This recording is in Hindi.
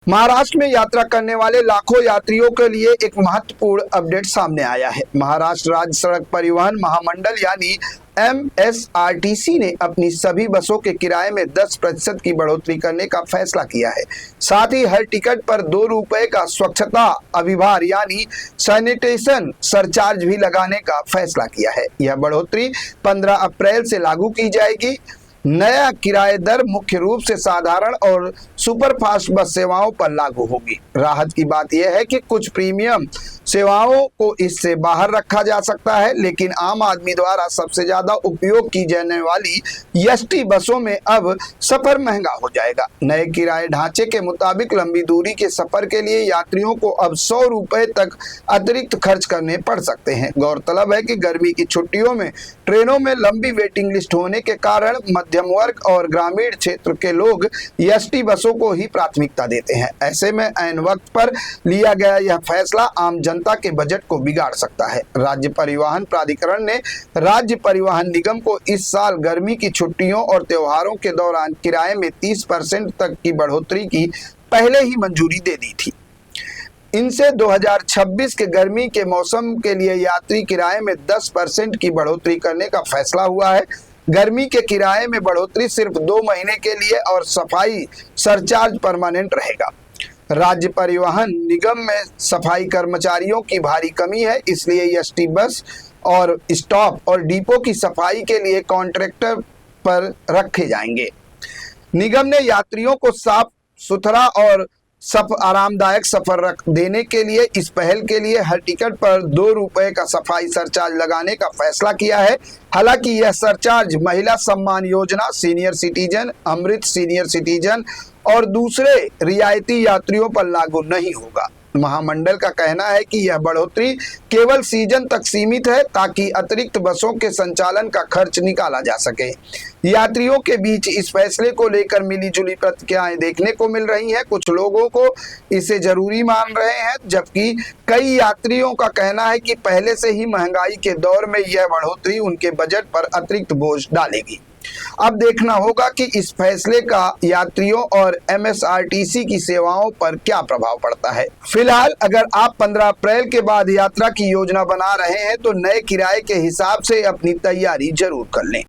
महाराष्ट्र में यात्रा करने वाले लाखों यात्रियों के लिए एक महत्वपूर्ण अपडेट सामने आया है। महाराष्ट्र राज्य सड़क परिवहन महामंडल यानी MSRTC ने अपनी सभी बसों के किराए में 10% की बढ़ोतरी करने का फैसला किया है। साथ ही हर टिकट पर ₹2 का स्वच्छता अभिभार यानी सैनिटेशन सरचार्ज भी लगाने का फैसला किया है। यह बढ़ोतरी 15 अप्रैल से लागू की जाएगी। नया किराए दर मुख्य रूप से साधारण और सुपरफास्ट बस सेवाओं पर लागू होगी। राहत की बात यह है कि कुछ प्रीमियम सेवाओं को इससे बाहर रखा जा सकता है, लेकिन आम आदमी द्वारा सबसे ज्यादा उपयोग की जाने वाली एसटी बसों में अब सफर महंगा हो जाएगा। नए किराए ढांचे के मुताबिक लंबी दूरी के सफर के लिए यात्रियों को अब ₹100 तक अतिरिक्त खर्च करने पड़ सकते हैं। गौरतलब है कि गर्मी की छुट्टियों में ट्रेनों में लंबी वेटिंग लिस्ट होने के कारण मध्यम वर्ग और ग्रामीण क्षेत्र के लोग एसटी बसों को ही प्राथमिकता देते हैं। ऐसे में ऐन वक्त पर लिया गया यह फैसला आम जनता के बजट को बिगाड़ सकता है। राज्य परिवहन प्राधिकरण ने राज्य परिवहन निगम को इस साल गर्मी की छुट्टियों और त्योहारों के दौरान किराए में 30% तक की बढ़ोतरी की पहले ही मंजूरी दे दी थी। इनसे 2026 के गर्मी के मौसम के लिए यात्री किराए में 10% की बढ़ोतरी करने का फैसला हुआ है। गर्मी के किराए में बढ़ोतरी सिर्फ 2 महीने के लिए और सफाई सरचार्ज परमानेंट रहेगा। राज्य परिवहन निगम में सफाई कर्मचारियों की भारी कमी है, इसलिए एसटी बस और स्टॉप और डिपो की सफाई के लिए कॉन्ट्रैक्टर पर रखे जाएंगे। निगम ने यात्रियों को साफ सुथरा और आरामदायक सफर देने के लिए इस पहल के लिए हर टिकट पर ₹2 का सफाई सरचार्ज लगाने का फैसला किया है। हालांकि यह सरचार्ज महिला सम्मान योजना, सीनियर सिटीजन, अमृत सीनियर सिटीजन और दूसरे रियायती यात्रियों पर लागू नहीं होगा। महामंडल का कहना है कि यह बढ़ोतरी केवल सीजन तक सीमित है, ताकि अतिरिक्त बसों के संचालन का खर्च निकाला जा सके। यात्रियों के बीच इस फैसले को लेकर मिलीजुली प्रतिक्रियाएं देखने को मिल रही हैं। कुछ लोगों को इसे जरूरी मान रहे हैं, जबकि कई यात्रियों का कहना है कि पहले से ही महंगाई के दौर में यह बढ़ोतरी उनके बजट पर अतिरिक्त बोझ डालेगी। अब देखना होगा कि इस फैसले का यात्रियों और MSRTC की सेवाओं पर क्या प्रभाव पड़ता है। फिलहाल अगर आप 15 अप्रैल के बाद यात्रा की योजना बना रहे हैं तो नए किराए के हिसाब से अपनी तैयारी जरूर कर लें।